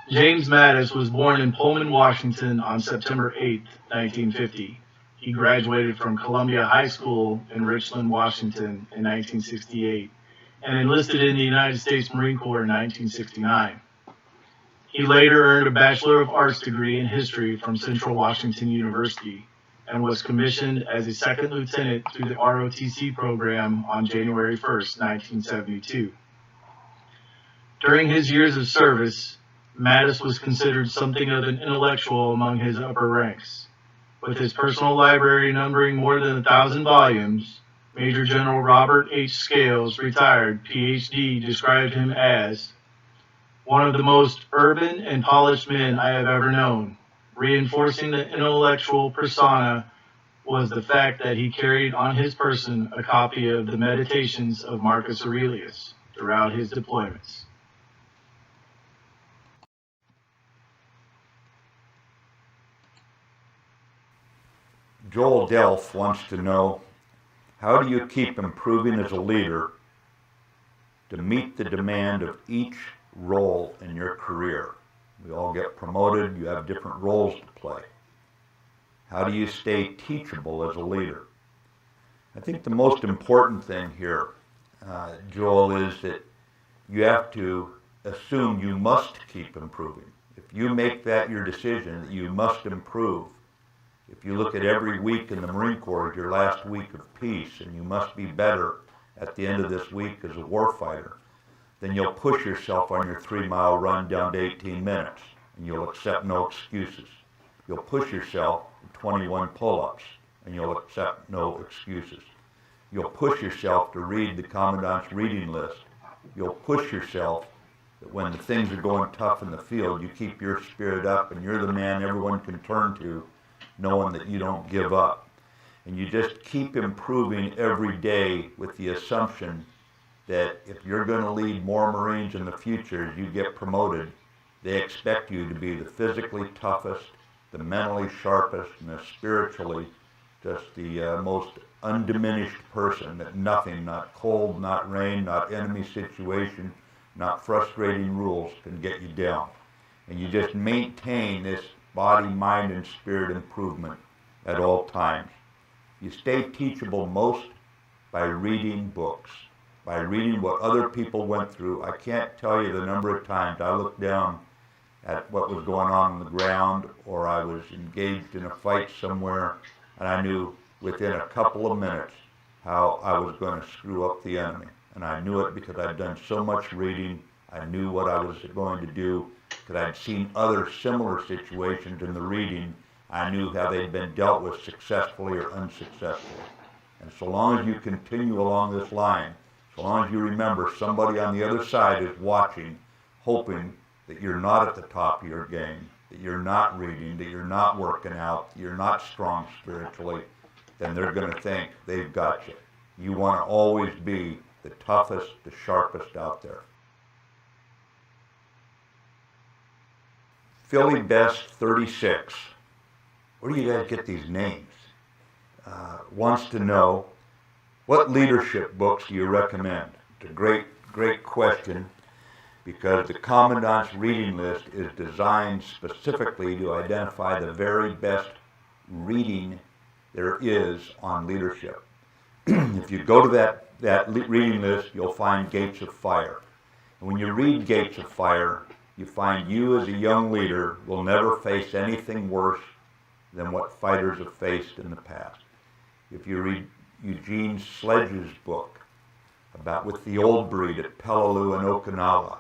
James Mattis was born in Pullman, Washington on September 8, 1950. He graduated from Columbia High School in Richland, Washington in 1968 and enlisted in the United States Marine Corps in 1969. He later earned a Bachelor of Arts degree in history from Central Washington University and was commissioned as a second lieutenant through the ROTC program on January 1st, 1972. During his years of service, Mattis was considered something of an intellectual among his upper ranks. With his personal library numbering more than 1,000 volumes, Major General Robert H. Scales, retired Ph.D., described him as one of the most urban and polished men I have ever known. Reinforcing the intellectual persona was the fact that he carried on his person a copy of the Meditations of Marcus Aurelius throughout his deployments. Joel Delf wants to know, how do you keep improving as a leader to meet the demand of each role in your career? We all get promoted, you have different roles to play. How do you stay teachable as a leader? I think the most important thing here, Joel, is that you have to assume you must keep improving. If you make that your decision, that you must improve. If you look at every week in the Marine Corps as your last week of peace, and you must be better at the end of this week as a warfighter, then you'll push yourself on your 3-mile run down to 18 minutes, and you'll accept no excuses. You'll push yourself to 21 pull-ups, and you'll accept no excuses. You'll push yourself to read the Commandant's reading list. You'll push yourself that when the things are going tough in the field, you keep your spirit up, and you're the man everyone can turn to, knowing that you don't give up. And you just keep improving every day with the assumption that if you're going to lead more Marines in the future as you get promoted, they expect you to be the physically toughest, the mentally sharpest, and the spiritually just the most undiminished person, that nothing, not cold, not rain, not enemy situation, not frustrating rules can get you down. And you just maintain this body, mind, and spirit improvement at all times. You stay teachable most by reading books, by reading what other people went through. I can't tell you the number of times I looked down at what was going on the ground, or I was engaged in a fight somewhere, and I knew within a couple of minutes how I was going to screw up the enemy. And I knew it because I'd done so much reading. I knew what I was going to do because I'd seen other similar situations in the reading. I knew how they'd been dealt with successfully or unsuccessfully. And so long as you continue along this line, so long as you remember somebody on the other side is watching, hoping that you're not at the top of your game, that you're not reading, that you're not working out, that you're not strong spiritually, then they're going to think they've got you. You want to always be the toughest, the sharpest out there. Philly Best 36. Where do you guys get these names? Wants to know, what leadership books do you recommend? It's a great question, because the Commandant's reading list is designed specifically to identify the very best reading there is on leadership. If you go to that reading list, you'll find Gates of Fire. And when you read Gates of Fire, you find you as a young leader will never face anything worse than what fighters have faced in the past. If you read Eugene Sledge's book about with the old breed at Peleliu and Okinawa,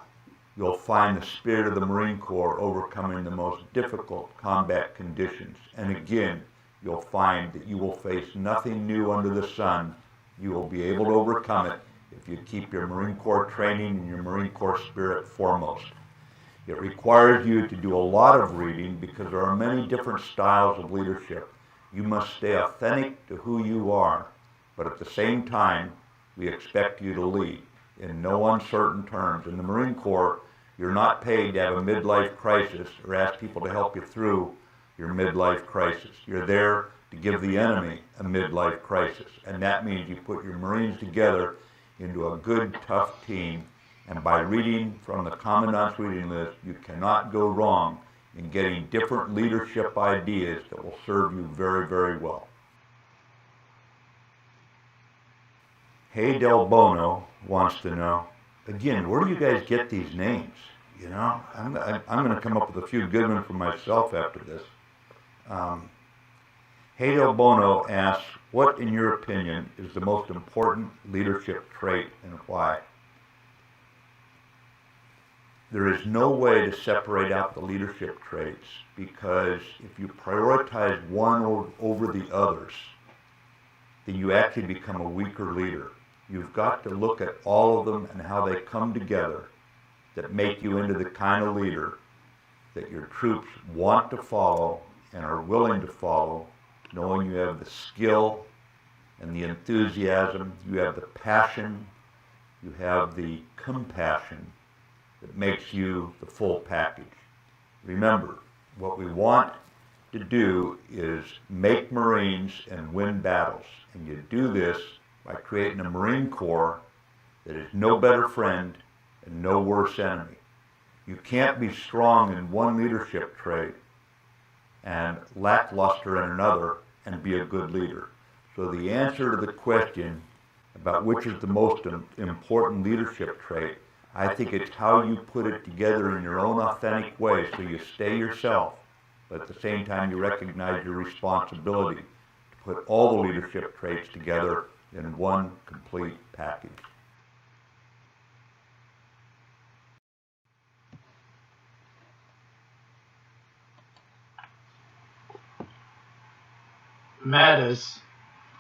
you'll find the spirit of the Marine Corps overcoming the most difficult combat conditions. And again, you'll find that you will face nothing new under the sun. You will be able to overcome it if you keep your Marine Corps training and your Marine Corps spirit foremost. It requires you to do a lot of reading because there are many different styles of leadership. You must stay authentic to who you are, but at the same time, we expect you to lead in no uncertain terms. In the Marine Corps, you're not paid to have a midlife crisis or ask people to help you through your midlife crisis. You're there to give the enemy a midlife crisis, and that means you put your Marines together into a good, tough team, And by reading from the Commandant's reading list, you cannot go wrong in getting different leadership ideas that will serve you very, very well. Hey Del Bono wants to know, again, where do you guys get these names? You know, I'm going to come up with a few good ones for myself after this. Hey Del Bono asks, what in your opinion is the most important leadership trait and why? There is no way to separate out the leadership traits, because if you prioritize one over the others, then you actually become a weaker leader. You've got to look at all of them and how they come together that make you into the kind of leader that your troops want to follow and are willing to follow, knowing you have the skill and the enthusiasm, you have the passion, you have the compassion that makes you the full package. Remember, what we want to do is make Marines and win battles. And you do this by creating a Marine Corps that is no better friend and no worse enemy. You can't be strong in one leadership trait and lackluster in another and be a good leader. So the answer to the question about which is the most important leadership trait, I think it's how you put it together in your own authentic way so you stay yourself, but at the same time you recognize your responsibility to put all the leadership traits together in one complete package. Mattis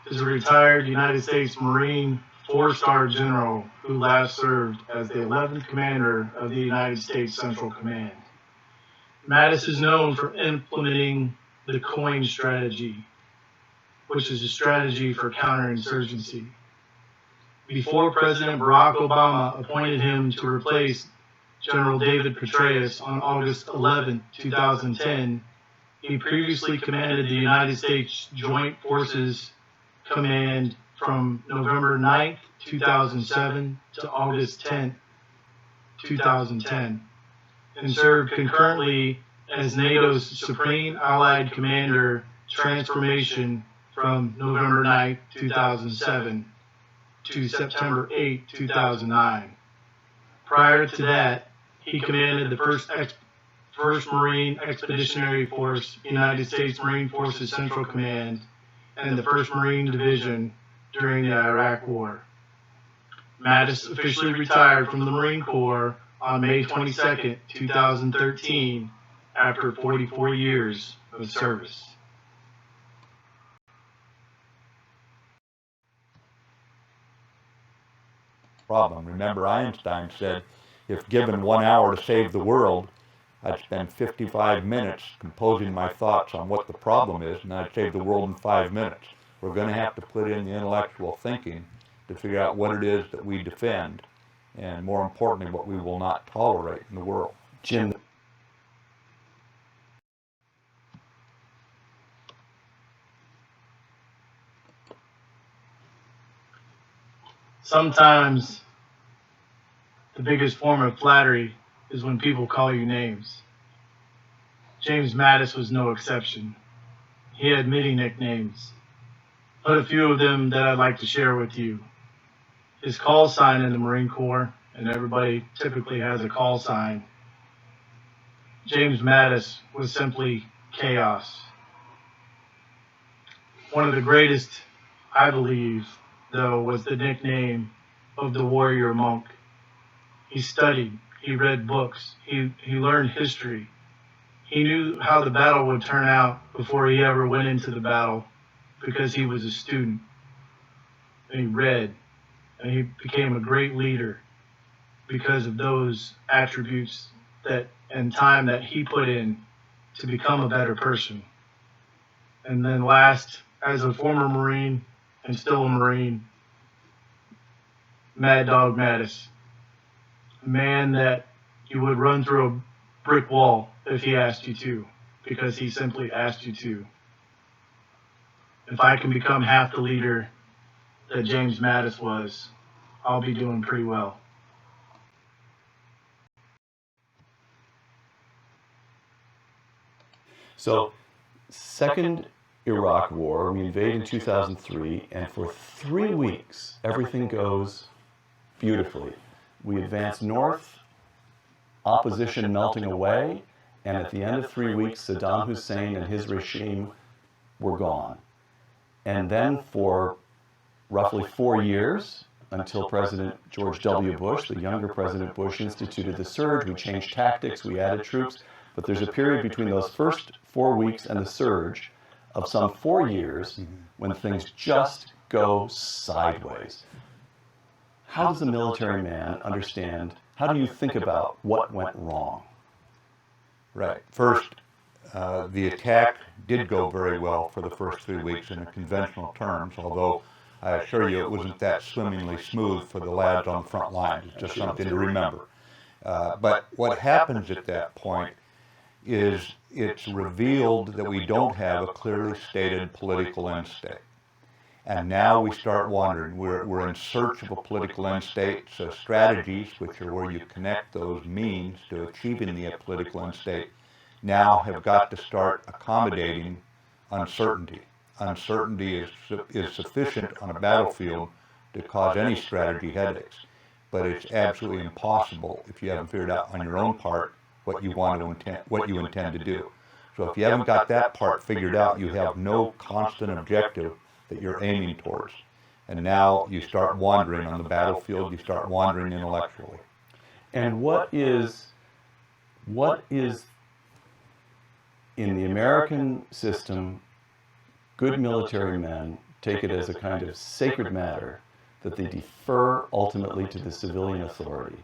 is a retired United States Marine four-star general who last served as the 11th Commander of the United States Central Command. Mattis is known for implementing the COIN strategy, which is a strategy for counterinsurgency. Before President Barack Obama appointed him to replace General David Petraeus on August 11, 2010, he previously commanded the United States Joint Forces Command from November 9, 2007 to August 10, 2010, and served concurrently as NATO's Supreme Allied Commander Transformation from November 9, 2007 to September 8, 2009. Prior to that, he commanded the 1st Marine Expeditionary Force, United States Marine Forces Central Command, and the 1st Marine Division during the Iraq War. Mattis officially retired from the Marine Corps on May 22, 2013, after 44 years of service. Problem. Remember, Einstein said, if given 1 hour to save the world, I'd spend 55 minutes composing my thoughts on what the problem is, and I'd save the world in 5 minutes. We're going to have to put in the intellectual thinking to figure out what it is that we defend, and more importantly, what we will not tolerate in the world. Jim. Sometimes the biggest form of flattery is when people call you names. James Mattis was no exception. He had many nicknames, but a few of them that I'd like to share with you. His call sign in the Marine Corps, and everybody typically has a call sign. James Mattis was simply chaos. One of the greatest, I believe, though, was the nickname of the warrior monk. He studied, he read books, he learned history. He knew how the battle would turn out before he ever went into the battle because he was a student. And he read, and he became a great leader because of those attributes that and time that he put in to become a better person. And then last, as a former Marine and still a Marine, Mad Dog Mattis, a man that you would run through a brick wall if he asked you to, because he simply asked you to. If I can become half the leader that James Mattis was, I'll be doing pretty well. So, second Iraq War, we invade in 2003, and for 3 weeks, everything goes beautifully. We advance north, opposition melting away, and at the end of 3 weeks, Saddam Hussein and his regime were gone. And then for roughly 4 years, until President George W. Bush, the younger President Bush, instituted the surge. We changed tactics, we added troops, but there's a period between those first 4 weeks and the surge of some 4 years when things just go sideways. How does a military man understand, how do you think about what went wrong? Right. First, the attack did go very well for the first 3 weeks in conventional terms, although I assure you it wasn't that swimmingly smooth for the lads on the front lines. It's just something to remember. But what happens at that point is it's revealed that we don't have a clearly stated political end state. And now we start wondering, we're in search of a political end state, so strategies, which are where you connect those means to achieving the political end state, now have got to start accommodating uncertainty. Uncertainty is sufficient on a battlefield to cause any strategy headaches, but it's absolutely impossible if you haven't figured out on your own part what you intend to do. So if you haven't got that part figured out, you have no constant objective that you're aiming towards. And now you start wandering on the battlefield, you start wandering intellectually. And what is in the American system, good military men take it as a kind of sacred matter that they defer ultimately to the civilian authority.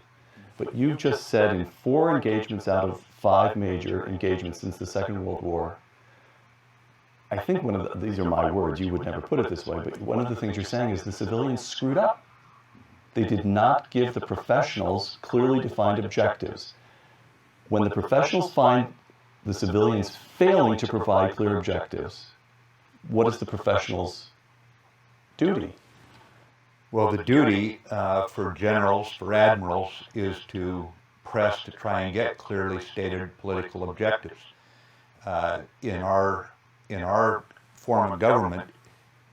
But you've just said in 4 engagements out of 5 major engagements since the Second World War, I think these are my words, you would never put it this way, but one of the things you're saying is the civilians screwed up. They did not give the professionals clearly defined objectives. When the professionals find the civilians failing to provide clear objectives, what is the professionals' duty? Well, the duty for generals, for admirals, is to press to try and get clearly stated political objectives. In our form of government,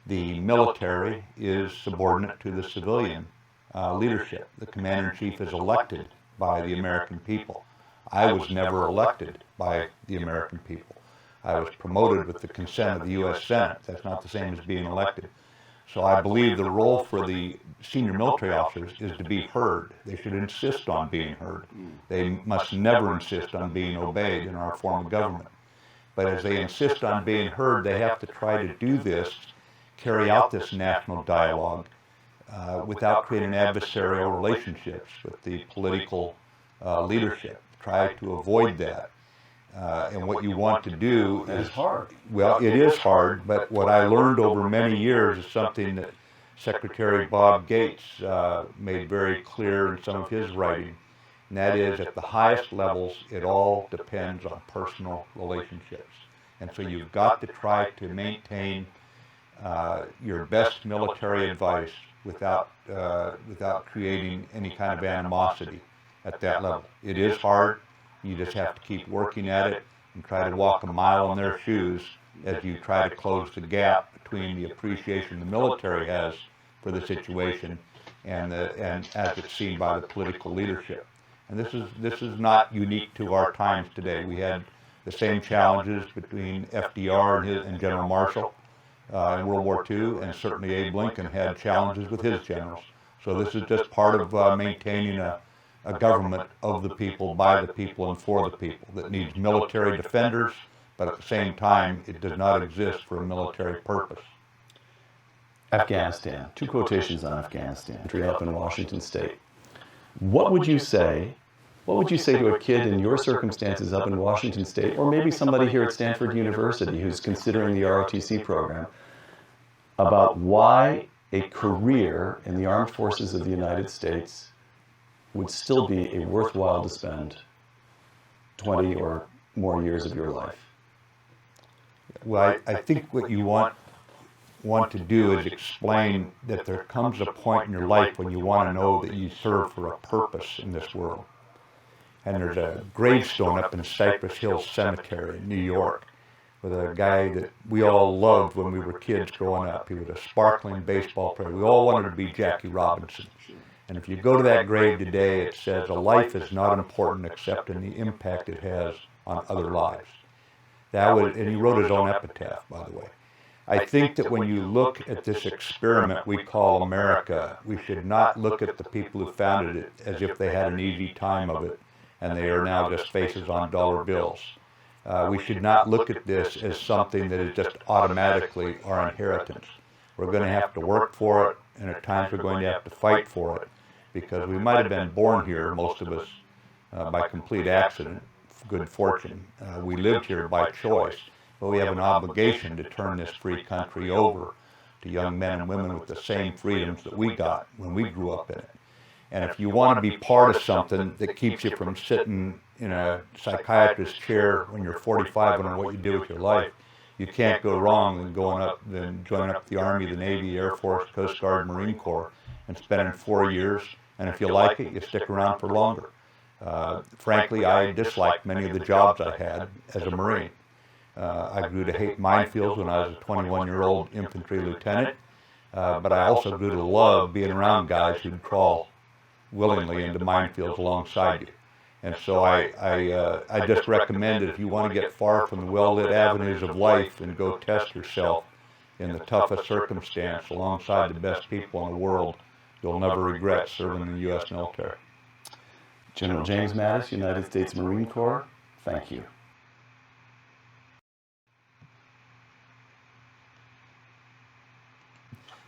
the military is subordinate to the civilian leadership. The commander-in-chief is elected by the American people. I was never elected by the American people. I was promoted with the consent of the U.S. Senate. That's not the same as being elected. So I believe the role for the senior military officers is to be heard. They should insist on being heard. They must never insist on being obeyed in our form of government. But as they insist on being heard, they have to try to do this, carry out this national dialogue without creating adversarial relationships with the political leadership. Try to avoid that. And what you want to do is hard. Well, it is hard, but what I learned over many years is something that Secretary Bob Gates made very clear in some of his writing, and that is at the highest levels, it all depends on personal relationships. And so you've got to try to maintain your best military advice without creating any kind of animosity at that level. It is hard. You just have to keep working at it and try to walk a mile in their shoes as you try to close the gap between the appreciation the military has for the situation and as it's seen by the political leadership. And this is not unique to our times today. We had the same challenges between FDR and General Marshall in World War II, and certainly Abe Lincoln had challenges with his generals. So this is just part of maintaining a government of the people, by the people, and for the people that needs military defenders, but at the same time, it does not exist for a military purpose. Afghanistan. 2 quotations on Afghanistan. Entry up in Washington State. What would you say to a kid in your circumstances up in Washington State, or maybe somebody here at Stanford University who's considering the ROTC program, about why a career in the armed forces of the United States would still be a worthwhile to spend 20 or more years of your life? Well, I think what you want to do is explain that there comes a point in your life when you want to know that you serve for a purpose in this world. And there's a gravestone up in Cypress Hills Cemetery in New York with a guy that we all loved when we were kids growing up. He was a sparkling baseball player. We all wanted to be Jackie Robinson. And if you go to that grave today, it says, a life is not important except in the impact it has on other lives. And he wrote his own epitaph, by the way. I think that when you look at this experiment we call America, we should not look at the people who founded it as if they had an easy time of it and they are now just faces on dollar bills. We should not look at this as something that is just automatically our inheritance. We're going to have to work for it, and at times we're going to have to fight for it, because we might have been born here, most of us, by complete accident, good fortune. We lived here by choice, but we have an obligation to turn this free country over to young men and women with the same freedoms that we got when we grew up in it. And if you want to be part of something that keeps you from sitting in a psychiatrist's chair when you're 45 wondering what you do with your life, you can't go wrong than joining up the Army, the Navy, Air Force, Coast Guard, Marine Corps, and spending 4 years. And if you like it, you stick around for longer. Frankly, I disliked many of the jobs I had as a Marine. I grew to hate minefields when I was a 21-year-old infantry lieutenant, but I also grew to love being around guys who'd crawl willingly into minefields alongside you. And so I just recommend that if you want to get far from the well-lit avenues of life and go test yourself in the toughest circumstance alongside the best people in the world, you'll never regret serving in the U.S. military. General James Mattis, United States Marine Corps, thank you.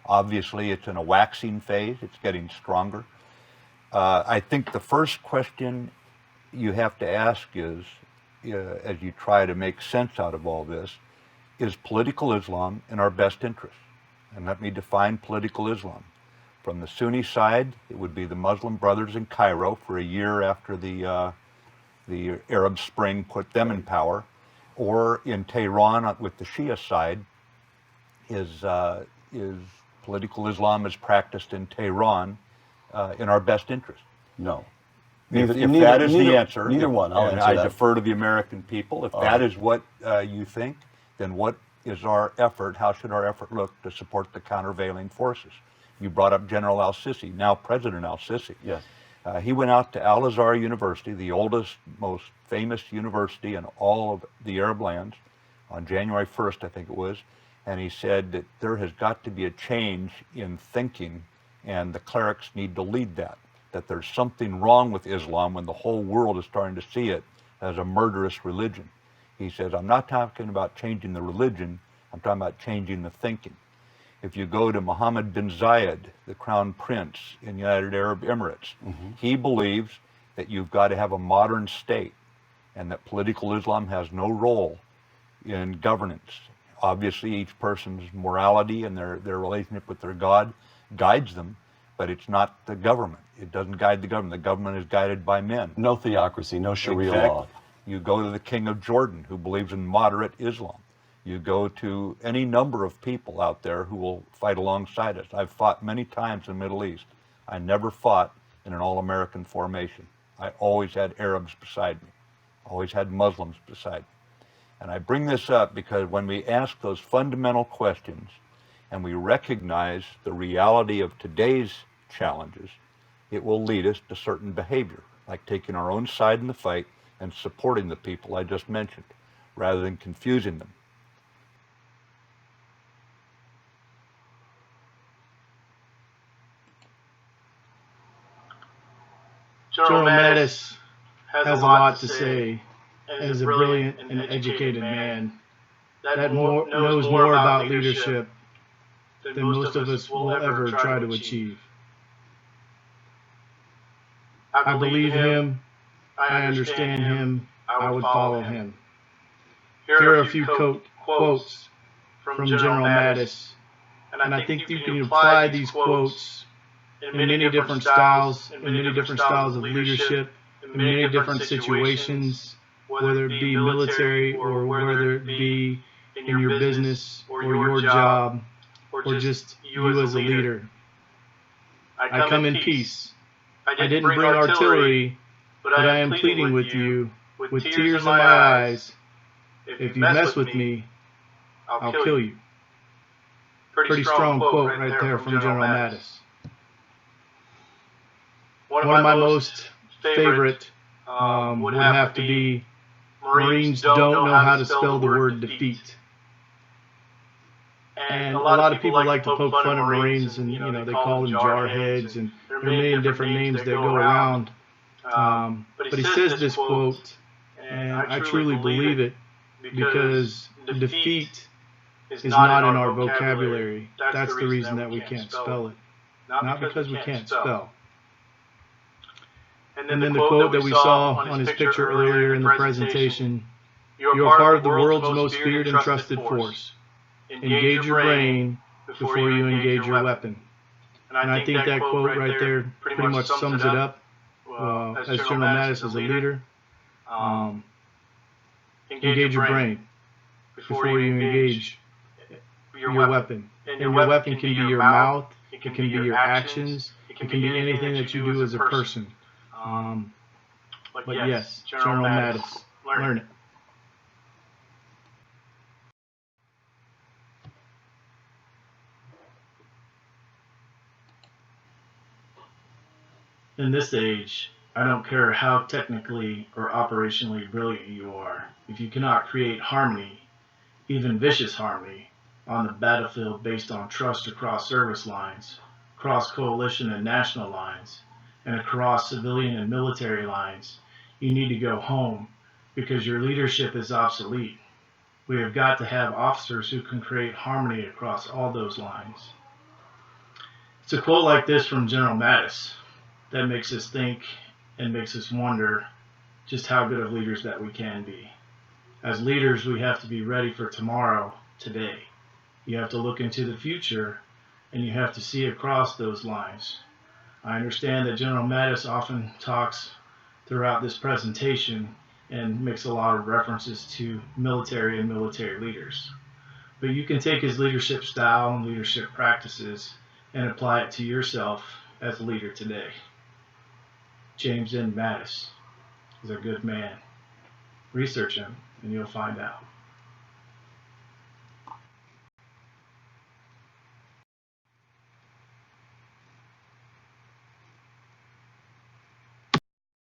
Obviously, it's in a waxing phase. It's getting stronger. I think the first question you have to ask is, as you try to make sense out of all this, is political Islam in our best interest? And let me define political Islam. From the Sunni side, it would be the Muslim Brothers in Cairo for a year after the Arab Spring put them in power, or in Tehran with the Shia side, is political Islam is practiced in Tehran in our best interest? No. If that is the answer, neither one. I'll answer I that. defer to the American people. If that is what you think, then what is our effort? How should our effort look to support the countervailing forces? You brought up General al-Sisi, now President al-Sisi. Yes. He went out to Al-Azhar University, the oldest, most famous university in all of the Arab lands, on January 1st, I think it was, and he said that there has got to be a change in thinking, and the clerics need to lead that there's something wrong with Islam when the whole world is starting to see it as a murderous religion. He says, I'm not talking about changing the religion, I'm talking about changing the thinking. If you go to Mohammed bin Zayed, the crown prince in the United Arab Emirates, he believes that you've got to have a modern state and that political Islam has no role in governance. Obviously, each person's morality and their relationship with their God guides them, but it's not the government. It doesn't guide the government. The government is guided by men. No theocracy, no Sharia law. You go to the king of Jordan, who believes in moderate Islam. You go to any number of people out there who will fight alongside us. I've fought many times in the Middle East. I never fought in an all-American formation. I always had Arabs beside me, always had Muslims beside me. And I bring this up because when we ask those fundamental questions and we recognize the reality of today's challenges, it will lead us to certain behavior, like taking our own side in the fight and supporting the people I just mentioned, rather than confusing them. General Mattis has a lot to say and is a brilliant and educated man that knows more about leadership than most of us will ever try to achieve. I believe him, I understand him, I would follow him. Here are a few quotes from General Mattis, and I think you can apply these quotes in many different styles, of leadership, in many different situations, whether it be military or whether it be in your business or your job or just you as a leader. I come in peace. I didn't bring artillery, but I am pleading with you with tears in my eyes. If you mess with me, I'll kill you. Pretty strong quote right there from General Mattis. One of my most favorite would have to be Marines don't know how to spell the word defeat. And a lot of people like to poke fun at Marines, and they call them jarheads, and there are many different names that go around. But he says this quote, and I truly believe it, because defeat is not in our vocabulary. That's the reason that we can't spell it. Not because we can't spell. And then the quote that we saw on his picture earlier in the presentation, you are part of the world's most feared and trusted force. Engage your brain before you engage your weapon. And I think that quote right there pretty much sums it up as General Mattis as a leader. Engage your brain before you engage your weapon. And your weapon can be your mouth, it can be your actions, it can be anything that you do as a person. But yes, General Mattis, learn it. In this age, I don't care how technically or operationally brilliant you are, if you cannot create harmony, even vicious harmony, on the battlefield based on trust across service lines, across coalition and national lines, and across civilian and military lines, you need to go home, because your leadership is obsolete. We have got to have officers who can create harmony across all those lines. It's a quote like this from General Mattis that makes us think and makes us wonder just how good of leaders that we can be. As leaders, we have to be ready for tomorrow, today. You have to look into the future, and you have to see across those lines. I understand that General Mattis often talks throughout this presentation and makes a lot of references to military and military leaders. But you can take his leadership style and leadership practices and apply it to yourself as a leader today. James N. Mattis is a good man. Research him and you'll find out.